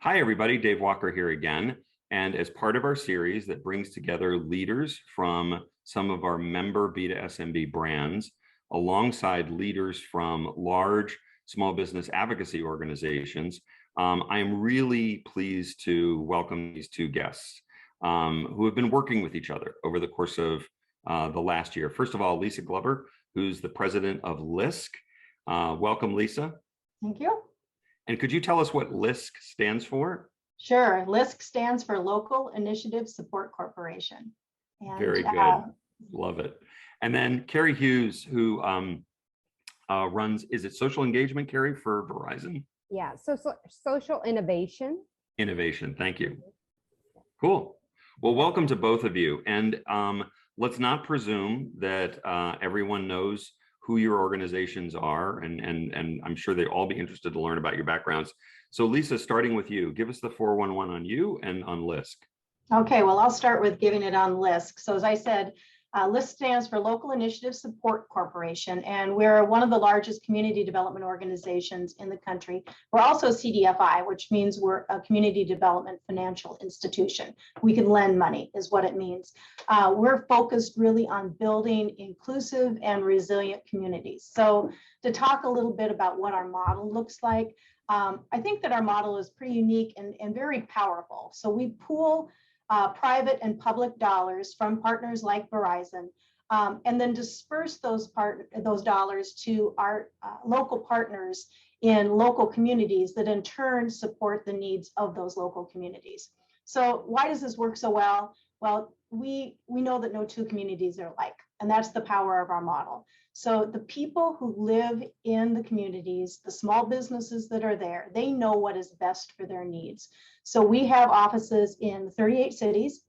Hi, everybody. Dave Walker here again. And as part of our series that brings together leaders from some of our member B2SMB brands, alongside leaders from large small business advocacy organizations, I am really pleased to welcome these two guests who have been working with each other over the course of the last year. First of all, Lisa Glover, who's the president of LISC. Welcome, Lisa. Thank you. And could you tell us what LISC stands for? Sure. LISC stands for Local Initiative Support Corporation. And, very good. Love it. And then Carrie Hughes, who runs, is it social engagement, Carrie, for Verizon? Yeah, so social innovation. Innovation. Thank you. Cool. Well, welcome to both of you. And let's not presume that everyone knows who your organizations are, and I'm sure they'd all be interested to learn about your backgrounds. So Lisa, starting with you, give us the 411 on you and on LISC. Okay, well, I'll start with giving it on LISC. So as I said, LISC stands for Local Initiative Support Corporation, and we're one of the largest community development organizations in the country. We're also CDFI, which means we're a community development financial institution. We can lend money is what it means. We're focused really on building inclusive and resilient communities. So to talk a little bit about what our model looks like, I think that our model is pretty unique and very powerful. So we pool private and public dollars from partners like Verizon, and then disperse those dollars to our local partners in local communities that in turn support the needs of those local communities. So why does this work so well? Well, we know that no two communities are alike, and that's the power of our model. So the people who live in the communities, the small businesses that are there, they know what is best for their needs. So we have offices in 38 cities,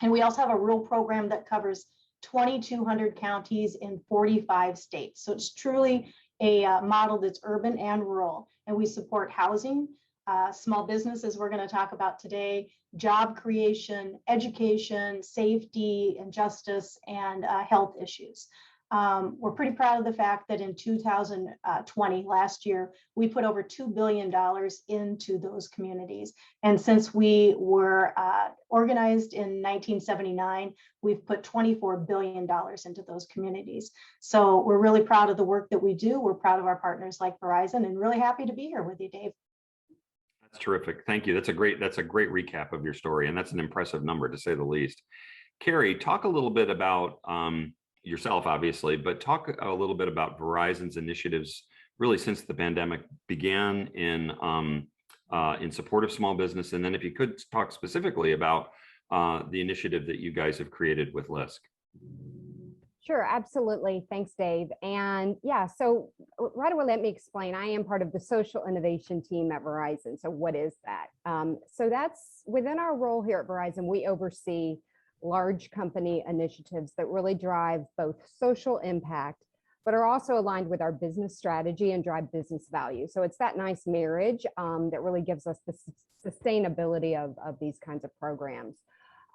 and we also have a rural program that covers 2,200 counties in 45 states. So it's truly a model that's urban and rural, and we support housing, small businesses we're going to talk about today, job creation, education, safety and justice, and health issues. We're pretty proud of the fact that in 2020, last year, we put over $2 billion into those communities. And since we were organized in 1979, we've put $24 billion into those communities. So we're really proud of the work that we do. We're proud of our partners like Verizon, and really happy to be here with you, Dave. That's terrific. Thank you. That's a great recap of your story. And that's an impressive number, to say the least. Carrie, talk a little bit about yourself, obviously, but talk a little bit about Verizon's initiatives really since the pandemic began in support of small business. And then if you could talk specifically about the initiative that you guys have created with LISC. Sure, absolutely. Thanks, Dave. And yeah, so right away, let me explain. I am part of the social innovation team at Verizon. So what is that? So that's within our role here at Verizon, we oversee large company initiatives that really drive both social impact, but are also aligned with our business strategy and drive business value. So it's that nice marriage that really gives us the sustainability of these kinds of programs.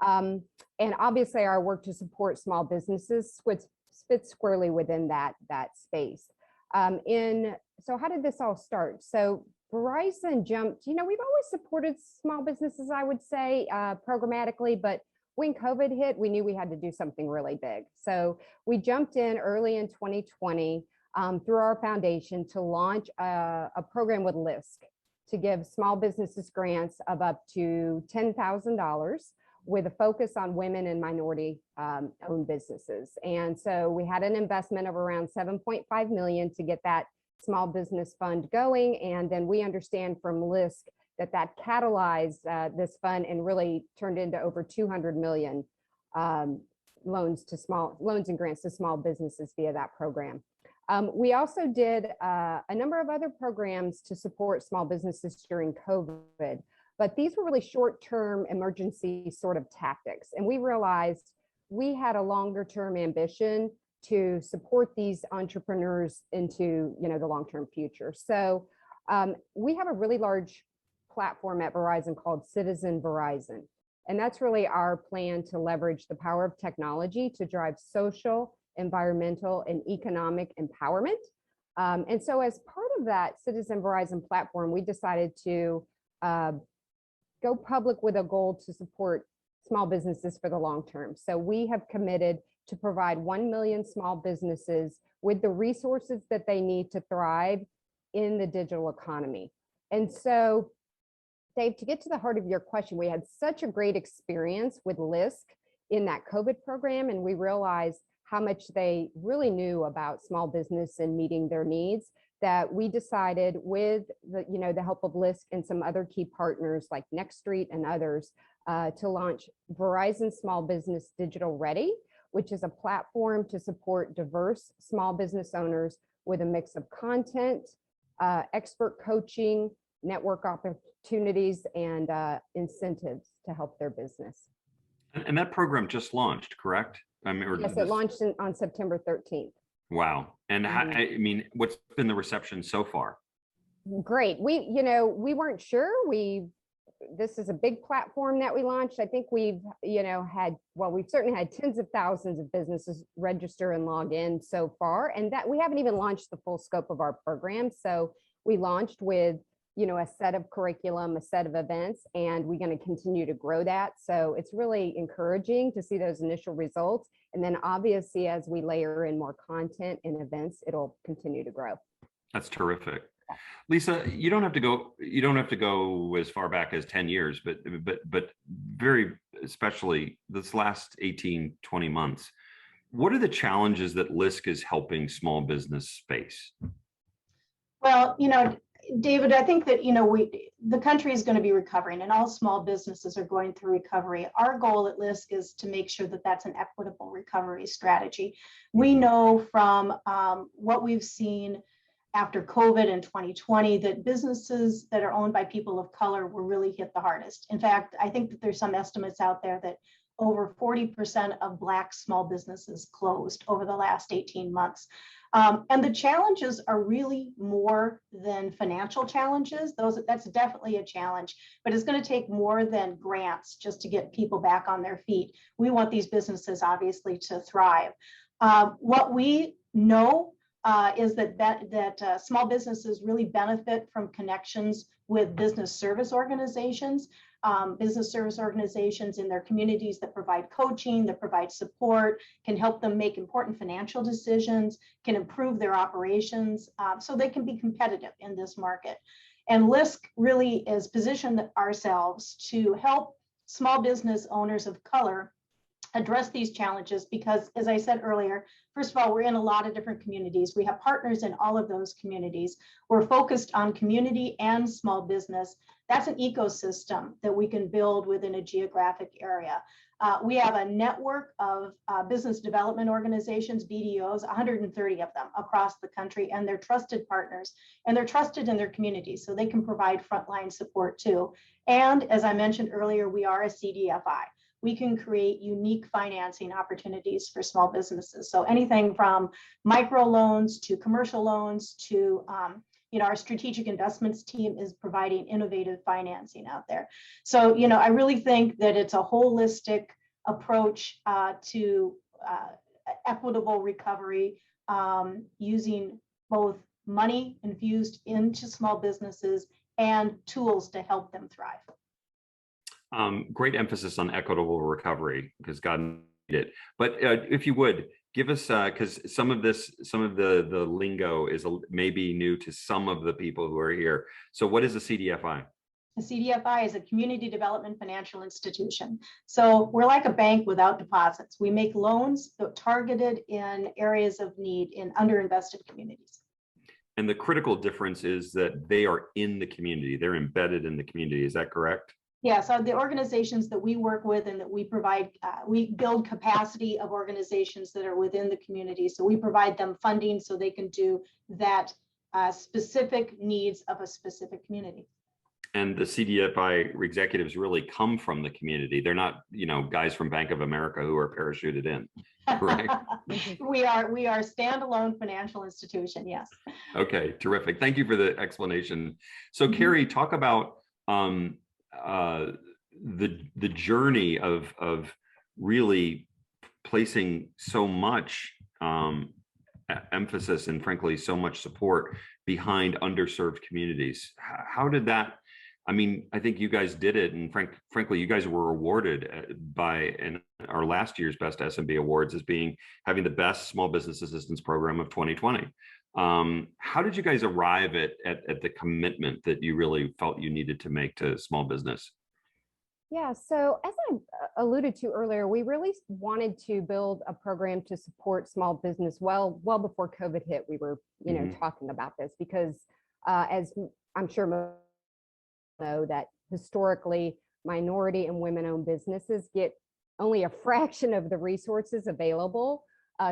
And obviously our work to support small businesses fits squarely within that space. So how did this all start? So Verizon jumped, we've always supported small businesses, I would say, programmatically, but when COVID hit, we knew we had to do something really big. So we jumped in early in 2020 through our foundation to launch a program with LISC to give small businesses grants of up to $10,000 with a focus on women and minority owned businesses. And so we had an investment of around $7.5 million to get that small business fund going. And then we understand from LISC that catalyzed this fund and really turned into over 200 million loans and grants to small businesses via that program. We also did a number of other programs to support small businesses during COVID, but these were really short-term emergency sort of tactics. And we realized we had a longer-term ambition to support these entrepreneurs into the long-term future. So we have a really large platform at Verizon called Citizen Verizon. And that's really our plan to leverage the power of technology to drive social, environmental, and economic empowerment. And so as part of that Citizen Verizon platform, we decided to go public with a goal to support small businesses for the long term. So we have committed to provide 1 million small businesses with the resources that they need to thrive in the digital economy. And so, Dave, to get to the heart of your question, we had such a great experience with LISC in that COVID program, and we realized how much they really knew about small business and meeting their needs, that we decided, with the help of LISC and some other key partners like Next Street and others, to launch Verizon Small Business Digital Ready, which is a platform to support diverse small business owners with a mix of content, expert coaching, network opportunities, and incentives to help their business. And that program just launched, correct? I mean, yes, it launched on September 13th. Wow. And how, I mean, what's been the reception so far? Great. We weren't sure. This is a big platform that we launched. I think we've certainly had tens of thousands of businesses register and log in so far, and that we haven't even launched the full scope of our program. So we launched with, a set of curriculum, a set of events, and we're going to continue to grow that. So it's really encouraging to see those initial results. And then obviously, as we layer in more content and events, it'll continue to grow. That's terrific. Lisa, you don't have to go as far back as 10 years, but very especially this last 18, 20 months. What are the challenges that LISC is helping small business face? Well, David, I think that, the country is going to be recovering and all small businesses are going through recovery. Our goal at LISC is to make sure that that's an equitable recovery strategy. We know from what we've seen after COVID in 2020 that businesses that are owned by people of color were really hit the hardest. In fact, I think that there's some estimates out there that over 40% of Black small businesses closed over the last 18 months. And the challenges are really more than financial challenges. That's definitely a challenge, but it's going to take more than grants just to get people back on their feet. We want these businesses obviously to thrive. What we know is that small businesses really benefit from connections with business service organizations in their communities that provide coaching, that provide support, can help them make important financial decisions, can improve their operations so they can be competitive in this market. And LISC really is positioned ourselves to help small business owners of color address these challenges because, as I said earlier, first of all, we're in a lot of different communities. We have partners in all of those communities. We're focused on community and small business. That's an ecosystem that we can build within a geographic area. We have a network of business development organizations, BDOs, 130 of them across the country, and they're trusted partners, and they're trusted in their communities, so they can provide frontline support too. And as I mentioned earlier, we are a CDFI. We can create unique financing opportunities for small businesses. So anything from micro loans to commercial loans to, our strategic investments team is providing innovative financing out there. So, I really think that it's a holistic approach to equitable recovery using both money infused into small businesses and tools to help them thrive. Great emphasis on equitable recovery because God needed it. But if you would give us, because some of the lingo is maybe new to some of the people who are here. So what is a CDFI? A CDFI is a community development financial institution. So we're like a bank without deposits. We make loans targeted in areas of need in underinvested communities. And the critical difference is that they are in the community. They're embedded in the community. Is that correct? Yeah, so the organizations that we work with and that we provide, we build capacity of organizations that are within the community. So we provide them funding so they can do that specific needs of a specific community. And the CDFI executives really come from the community. They're not, guys from Bank of America who are parachuted in, correct? We are standalone financial institution, yes. Okay, terrific. Thank you for the explanation. So Carrie, talk about the journey of really placing so much emphasis and frankly so much support behind underserved communities. How did that I mean, I think you guys did it, and frankly, you guys were awarded by our last year's Best SMB Awards as having the best small business assistance program of 2020. How did you guys arrive at the commitment that you really felt you needed to make to small business? Yeah, so as I alluded to earlier, we really wanted to build a program to support small business well before COVID hit. We were, talking about this because as I'm sure most know that historically minority and women-owned businesses get only a fraction of the resources available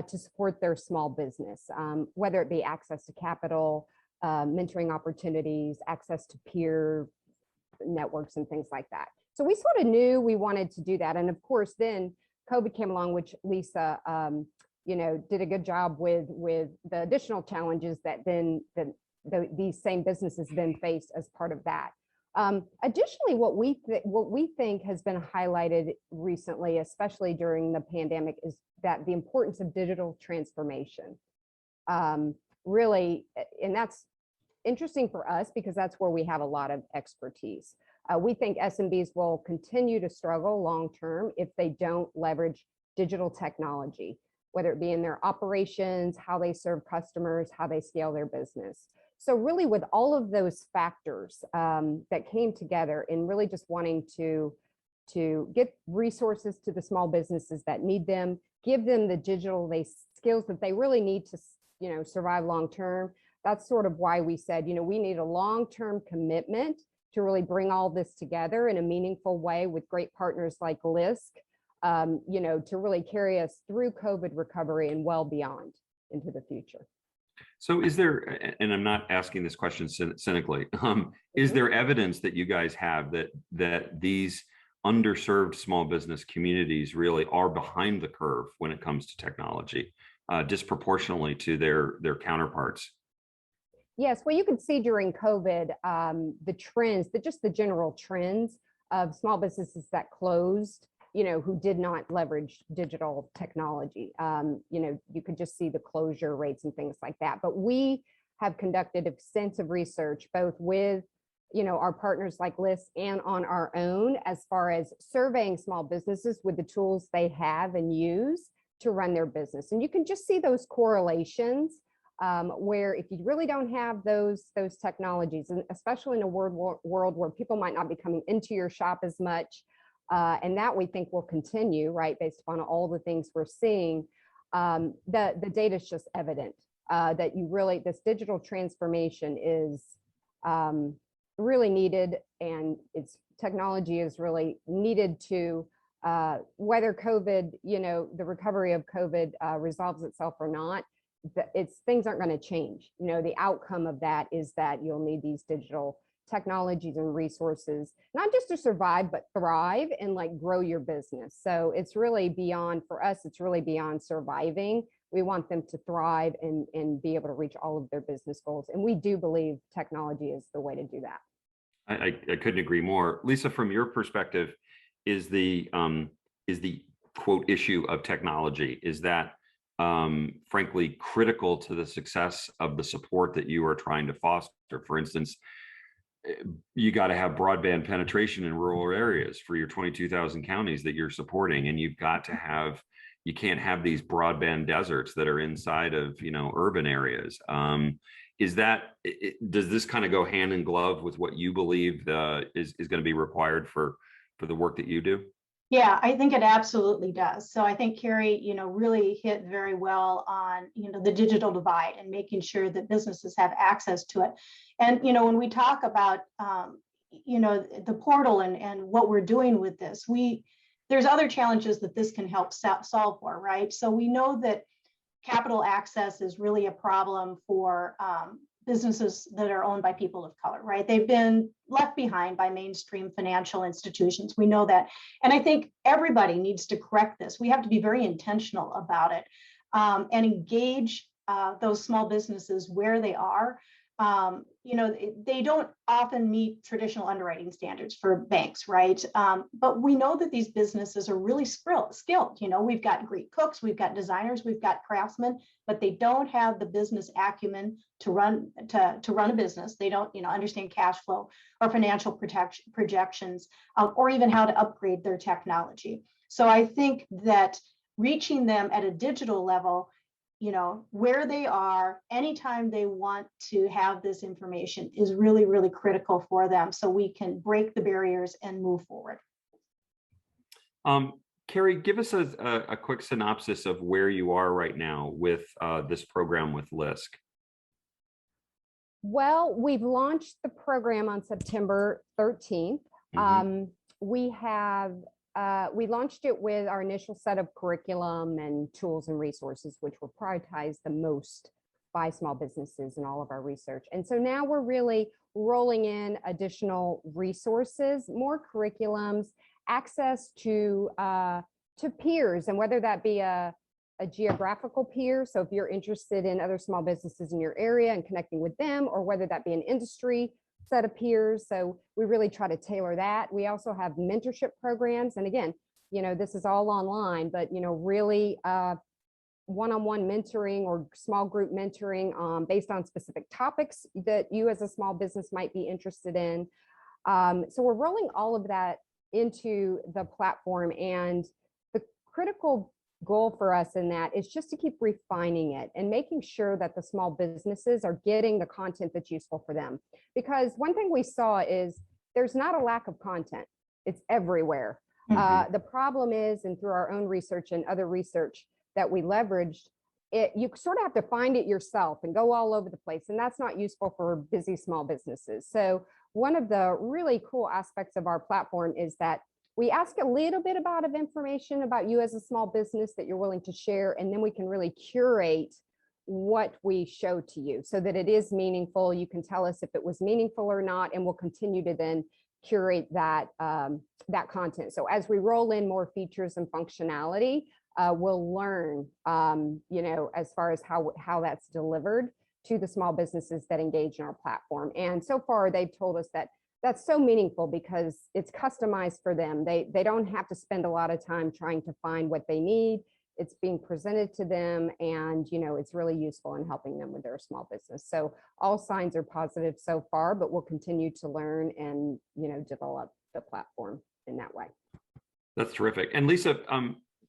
to support their small business, whether it be access to capital, mentoring opportunities, access to peer networks and things like that. So we sort of knew we wanted to do that. And of course, then COVID came along, which Lisa, did a good job with the additional challenges that then these same businesses then faced as part of that. Additionally, what we think has been highlighted recently, especially during the pandemic, is that the importance of digital transformation. Really, and that's interesting for us because that's where we have a lot of expertise. We think SMBs will continue to struggle long-term if they don't leverage digital technology, whether it be in their operations, how they serve customers, how they scale their business. So really with all of those factors that came together in really just wanting to get resources to the small businesses that need them, give them the digital skills that they really need to survive long-term. That's sort of why we said, we need a long-term commitment to really bring all this together in a meaningful way with great partners like LISC, to really carry us through COVID recovery and well beyond into the future. So is there, and I'm not asking this question cynically, is there evidence that you guys have that these underserved small business communities really are behind the curve when it comes to technology, disproportionately to their counterparts? Yes, well, you could see during COVID, the trends, just the general trends of small businesses that closed, who did not leverage digital technology. You could just see the closure rates and things like that. But we have conducted extensive research, both with, our partners like LISC and on our own, as far as surveying small businesses with the tools they have and use to run their business. And you can just see those correlations. Where if you really don't have those technologies, and especially in a world where people might not be coming into your shop as much, and that we think will continue, right, based upon all the things we're seeing, the data is just evident that this digital transformation is really needed, and technology is really needed to whether COVID, the recovery of COVID resolves itself or not. Things aren't going to change. The outcome of that is that you'll need these digital technologies and resources, not just to survive, but thrive and grow your business. So it's really beyond, for us, it's really beyond surviving. We want them to thrive and be able to reach all of their business goals. And we do believe technology is the way to do that. I couldn't agree more. Lisa, from your perspective, is the quote issue of technology, is that frankly critical to the success of the support that you are trying to foster? For instance, you got to have broadband penetration in rural areas for your 22,000 counties that you're supporting, and you can't have these broadband deserts that are inside of urban areas. Does this kind of go hand in glove with what you believe is going to be required for the work that you do? Yeah, I think it absolutely does. So I think Carrie, really hit very well on, the digital divide and making sure that businesses have access to it. And, when we talk about, the portal and what we're doing with this, there's other challenges that this can help solve for, right? So we know that capital access is really a problem for businesses that are owned by people of color, right? They've been left behind by mainstream financial institutions. We know that. And I think everybody needs to correct this. We have to be very intentional about it and engage those small businesses where they are. they don't often meet traditional underwriting standards for banks, right? But we know that these businesses are really skilled. We've got great cooks, we've got designers, we've got craftsmen, but they don't have the business acumen to run a business. They don't, understand cash flow or financial projections, or even how to upgrade their technology. So I think that reaching them at a digital level, where they are, anytime they want to have this information is really, really critical for them so we can break the barriers and move forward. Carrie, give us a quick synopsis of where you are right now with this program with LISC. Well, we've launched the program on September 13th. We launched it with our initial set of curriculum and tools and resources, which were prioritized the most by small businesses in all of our research. And so now we're really rolling in additional resources, more curriculums, access to peers, and whether that be a geographical peer. So if you're interested in other small businesses in your area and connecting with them, or whether that be an industry set of peers. So we really try to tailor that. We also have mentorship programs. And again, this is all online, but, really one-on-one mentoring or small group mentoring based on specific topics that you as a small business might be interested in. So we're rolling all of that into the platform, and the critical goal for us in that is just to keep refining it and making sure that the small businesses are getting the content that's useful for them. Because one thing we saw is there's not a lack of content, it's everywhere. The problem is, and through our own research and other research that we leveraged, you sort of have to find it yourself and go all over the place, and that's not useful for busy small businesses. So one of the really cool aspects of our platform is that we ask a little bit of information about you as a small business that you're willing to share, and then we can really curate what we show to you so that it is meaningful. You can tell us if it was meaningful or not, and we'll continue to then curate that content. So as we roll in more features and functionality, we'll learn, as far as how that's delivered to the small businesses that engage in our platform. And so far, they've told us that that's so meaningful because it's customized for them. They don't have to spend a lot of time trying to find what they need. It's being presented to them, and it's really useful in helping them with their small business. So all signs are positive so far, but we'll continue to learn and develop the platform in that way. That's terrific. And Lisa,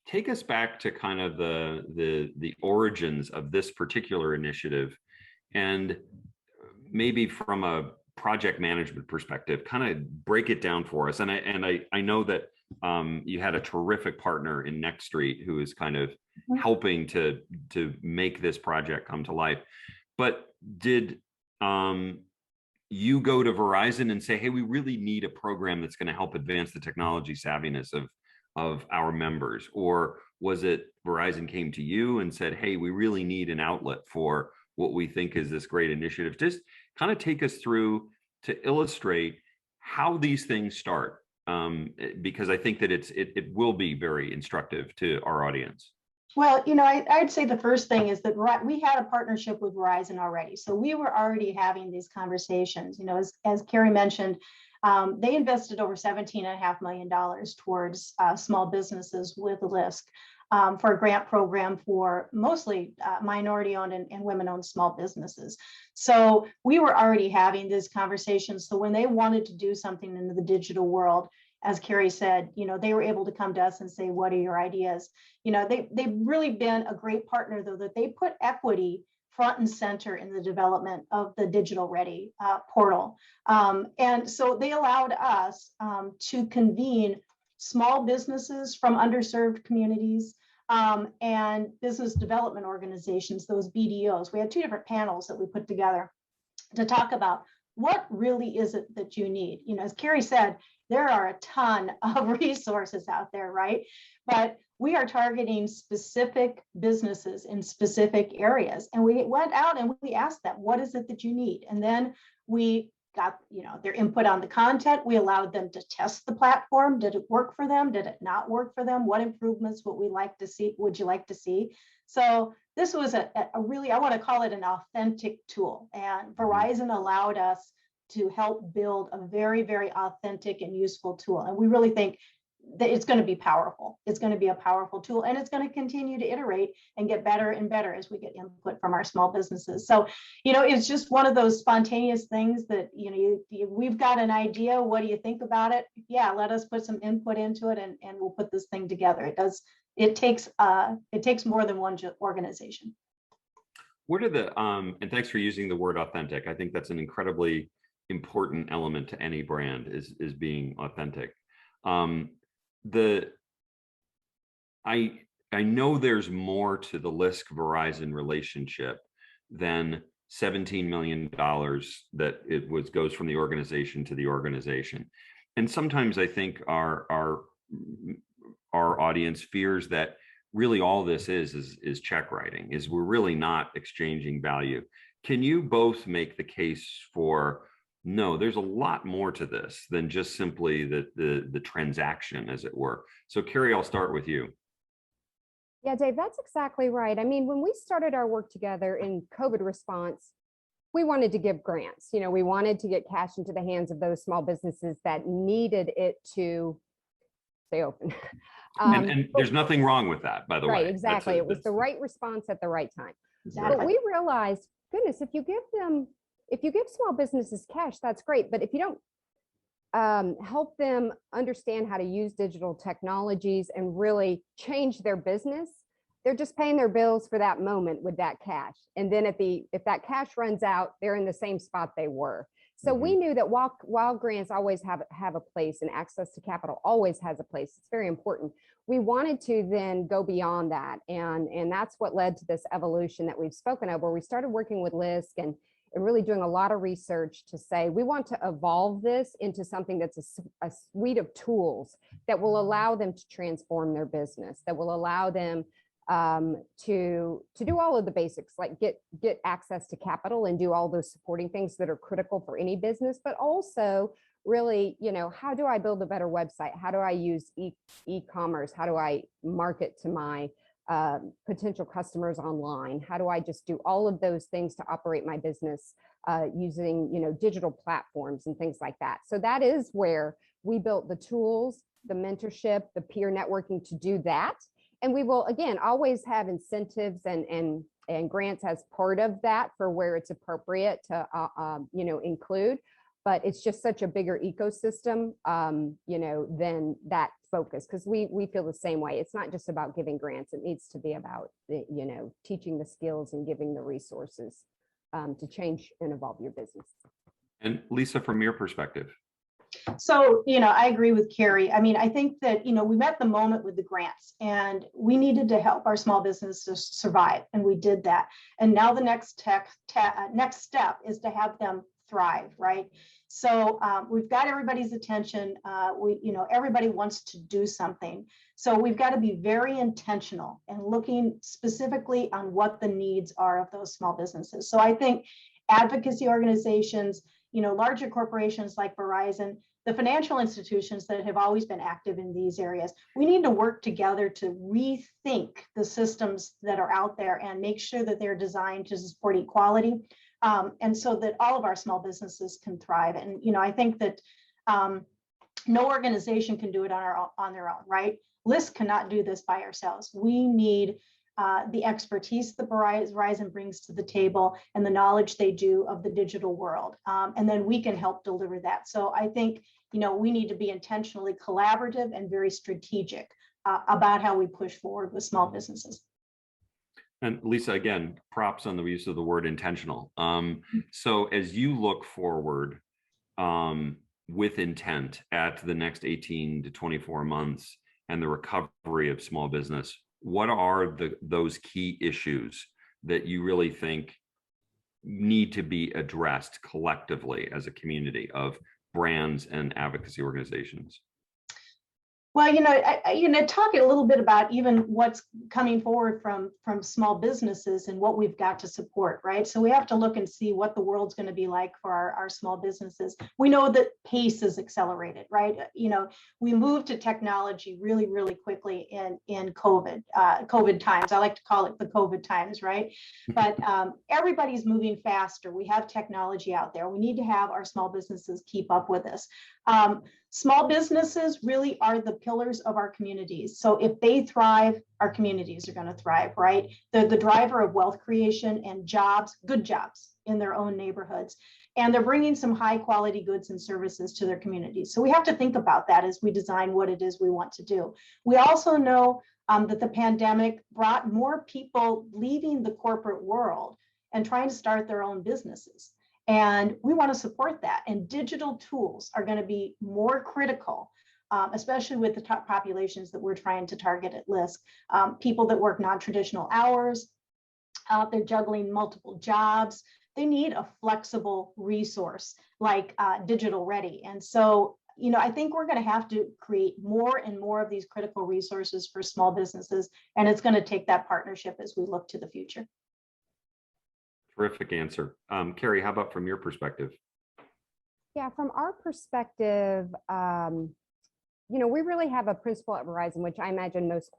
take us back to kind of the origins of this particular initiative, and maybe from a project management perspective, kind of break it down for us. And I know that you had a terrific partner in Next Street who is kind of helping to make this project come to life. But did you go to Verizon and say, hey, we really need a program that's going to help advance the technology savviness of our members? Or was it Verizon came to you and said, hey, we really need an outlet for what we think is this great initiative? Just kind of take us through to illustrate how these things start, because I think that it will be very instructive to our audience. Well, I'd say the first thing is that we had a partnership with Verizon already. So we were already having these conversations. As Carrie mentioned, they invested over $17.5 million towards small businesses with LISC for a grant program for mostly minority-owned and women-owned small businesses. So we were already having these conversations. So when they wanted to do something in the digital world, as Carrie said, they were able to come to us and say, what are your ideas? They've really been a great partner, though, that they put equity front and center in the development of the Digital Ready portal. And so they allowed us to convene small businesses from underserved communities and business development organizations, those BDOs. We had two different panels that we put together to talk about what really is it that you need. As Carrie said, there are a ton of resources out there, right? But we are targeting specific businesses in specific areas. And we went out and we asked them, what is it that you need? And then we got, their input on the content. We allowed them to test the platform. Did it work for them? Did it not work for them? What improvements would you like to see? So this was a really, I want to call it an authentic tool. And Verizon allowed us to help build a very, very authentic and useful tool. And we really think that it's going to be powerful. It's going to be a powerful tool, and it's going to continue to iterate and get better and better as we get input from our small businesses. So, it's just one of those spontaneous things that, we've got an idea. What do you think about it? Yeah, let us put some input into it, and we'll put this thing together. It takes more than one organization. What are the, and thanks for using the word authentic. I think that's an incredibly important element to any brand is being authentic. I know there's more to the LISC Verizon relationship than $17 million that goes from the organization to the organization. And sometimes I think our audience fears that really all this is check writing, is we're really not exchanging value. Can you both make the case for, no, there's a lot more to this than just simply the transaction, as it were? So Carrie, I'll start with you. Yeah, Dave, that's exactly right. I mean, when we started our work together in COVID response, we wanted to give grants. We wanted to get cash into the hands of those small businesses that needed it to stay open. And there's nothing wrong with that, by the way. Right, exactly. It was the right response at the right time. Exactly. But we realized, goodness, if you give small businesses cash, that's great. But if you don't help them understand how to use digital technologies and really change their business, they're just paying their bills for that moment with that cash. And then if that cash runs out, they're in the same spot they were. So we knew that while grants always have a place and access to capital always has a place, it's very important. We wanted to then go beyond that. And that's what led to this evolution that we've spoken of, where we started working with LISC and really doing a lot of research to say, we want to evolve this into something that's a suite of tools that will allow them to transform their business, that will allow them to do all of the basics, like get access to capital and do all those supporting things that are critical for any business, but also really, how do I build a better website? How do I use e-commerce? How do I market to my potential customers online? How do I just do all of those things to operate my business using, digital platforms and things like that? So that is where we built the tools, the mentorship, the peer networking to do that. And we will, again, always have incentives and grants as part of that for where it's appropriate to, include. But it's just such a bigger ecosystem, than that focus, because we feel the same way. It's not just about giving grants. It needs to be about, teaching the skills and giving the resources to change and evolve your business. And Lisa, from your perspective. So, I agree with Carrie. I mean, I think that, we met the moment with the grants, and we needed to help our small businesses survive, and we did that. And now the next step is to have them thrive, right? So we've got everybody's attention. Everybody wants to do something. So we've got to be very intentional and looking specifically on what the needs are of those small businesses. So I think advocacy organizations, larger corporations like Verizon, the financial institutions that have always been active in these areas, we need to work together to rethink the systems that are out there and make sure that they're designed to support equality, and so that all of our small businesses can thrive. And I think that no organization can do it on their own, right? LISC cannot do this by ourselves. We need the expertise that Verizon brings to the table and the knowledge they do of the digital world. And then we can help deliver that. So I think, we need to be intentionally collaborative and very strategic about how we push forward with small businesses. And Lisa, again, props on the use of the word intentional. So as you look forward with intent at the next 18 to 24 months and the recovery of small business, what are those key issues that you really think need to be addressed collectively as a community of brands and advocacy organizations? Well, talking a little bit about even what's coming forward from small businesses and what we've got to support, right? So we have to look and see what the world's going to be like for our small businesses. We know that pace is accelerated, right? We moved to technology really, really quickly in COVID times. I like to call it the COVID times, right? But everybody's moving faster. We have technology out there. We need to have our small businesses keep up with this. Small businesses really are the pillars of our communities. So if they thrive, our communities are going to thrive, right? They're the driver of wealth creation and jobs, good jobs in their own neighborhoods. And they're bringing some high quality goods and services to their communities. So we have to think about that as we design what it is we want to do. We also know that the pandemic brought more people leaving the corporate world and trying to start their own businesses. And we want to support that. And digital tools are going to be more critical, especially with the top populations that we're trying to target at LISC. People that work non-traditional hours, they're juggling multiple jobs. They need a flexible resource like Digital Ready. And so, I think we're going to have to create more and more of these critical resources for small businesses. And it's going to take that partnership as we look to the future. Terrific answer. Carrie, how about from your perspective? Yeah, from our perspective, we really have a principle at Verizon, which I imagine most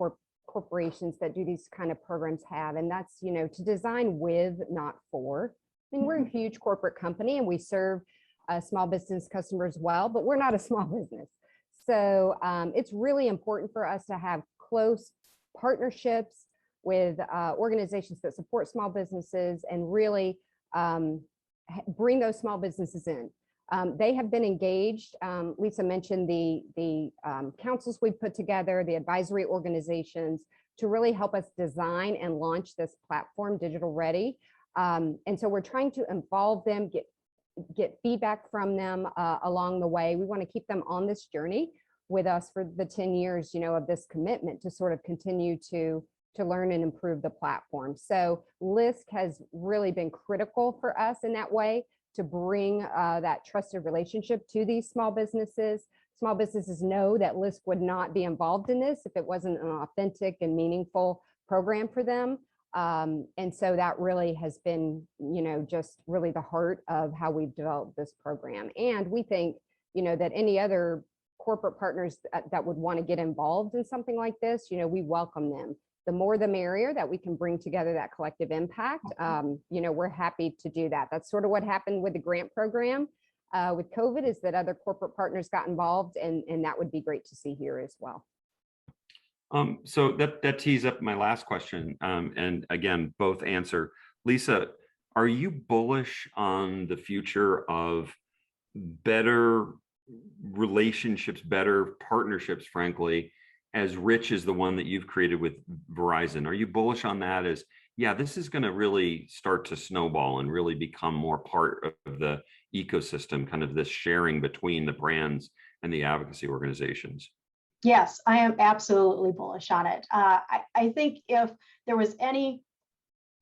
corporations that do these kind of programs have, and that's, to design with, not for. I mean, we're a huge corporate company and we serve small business customers well, but we're not a small business. So it's really important for us to have close partnerships with organizations that support small businesses and really bring those small businesses in. They have been engaged. Lisa mentioned the councils we've put together, the advisory organizations, to really help us design and launch this platform, Digital Ready. And so we're trying to involve them, get feedback from them along the way. We want to keep them on this journey with us for the 10 years, of this commitment to sort of continue to learn and improve the platform. So LISC has really been critical for us in that way, to bring that trusted relationship to these small businesses. Small businesses know that LISC would not be involved in this if it wasn't an authentic and meaningful program for them. And so that really has been, just really the heart of how we've developed this program. And we think, that any other corporate partners that would want to get involved in something like this, we welcome them. The more the merrier, that we can bring together that collective impact. We're happy to do that. That's sort of what happened with the grant program with COVID, is that other corporate partners got involved, and that would be great to see here as well. So that tees up my last question. And again, both answer. Lisa, are you bullish on the future of better relationships, better partnerships, frankly, as rich as the one that you've created with Verizon? Are you bullish on that as, yeah, this is going to really start to snowball and really become more part of the ecosystem, kind of this sharing between the brands and the advocacy organizations? Yes, I am absolutely bullish on it. I think if there was any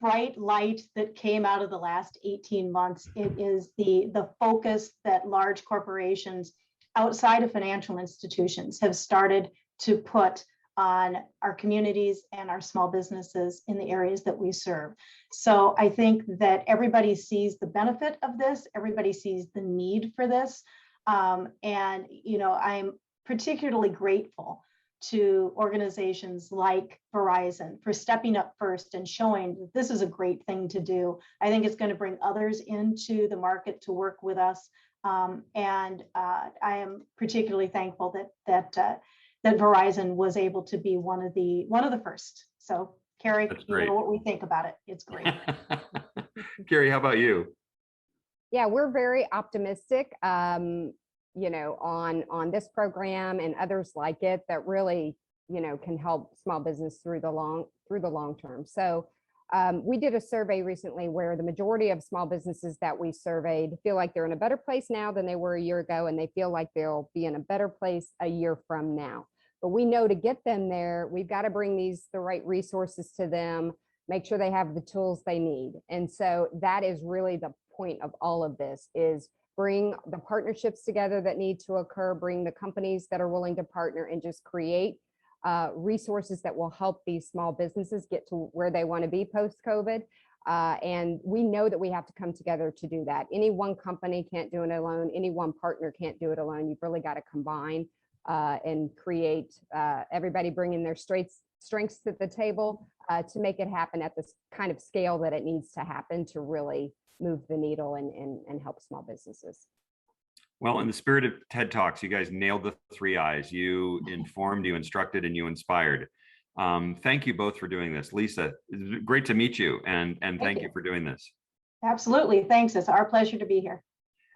bright light that came out of the last 18 months, it is the focus that large corporations outside of financial institutions have started to put on our communities and our small businesses in the areas that we serve. So I think that everybody sees the benefit of this. Everybody sees the need for this. And, I'm particularly grateful to organizations like Verizon for stepping up first and showing that this is a great thing to do. I think it's going to bring others into the market to work with us. And I am particularly thankful that Verizon was able to be one of the first. So Carrie, you know what we think about it. It's great. Carrie, how about you? Yeah, we're very optimistic, on this program and others like it that really, can help small business through the long term. So we did a survey recently where the majority of small businesses that we surveyed feel like they're in a better place now than they were a year ago, and they feel like they'll be in a better place a year from now. But we know to get them there, we've got to bring the right resources to them, make sure they have the tools they need. And so that is really the point of all of this, is bring the partnerships together that need to occur, bring the companies that are willing to partner, and just create resources that will help these small businesses get to where they want to be post-COVID. And we know that we have to come together to do that. Any one company can't do it alone. Any one partner can't do it alone. You've really got to combine and create everybody bringing their strengths to the table to make it happen at this kind of scale that it needs to happen to really move the needle and help small businesses. Well, in the spirit of TED Talks, you guys nailed the 3 I's. You informed, you instructed, and you inspired. Thank you both for doing this. Lisa, it's great to meet you, and thank you for doing this. Absolutely. Thanks. It's our pleasure to be here.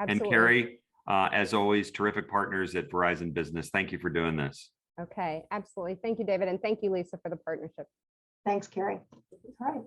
Absolutely. And Carrie, as always, terrific partners at Verizon Business. Thank you for doing this. Okay, absolutely. Thank you, David. And thank you, Lisa, for the partnership. Thanks, Carrie. All right.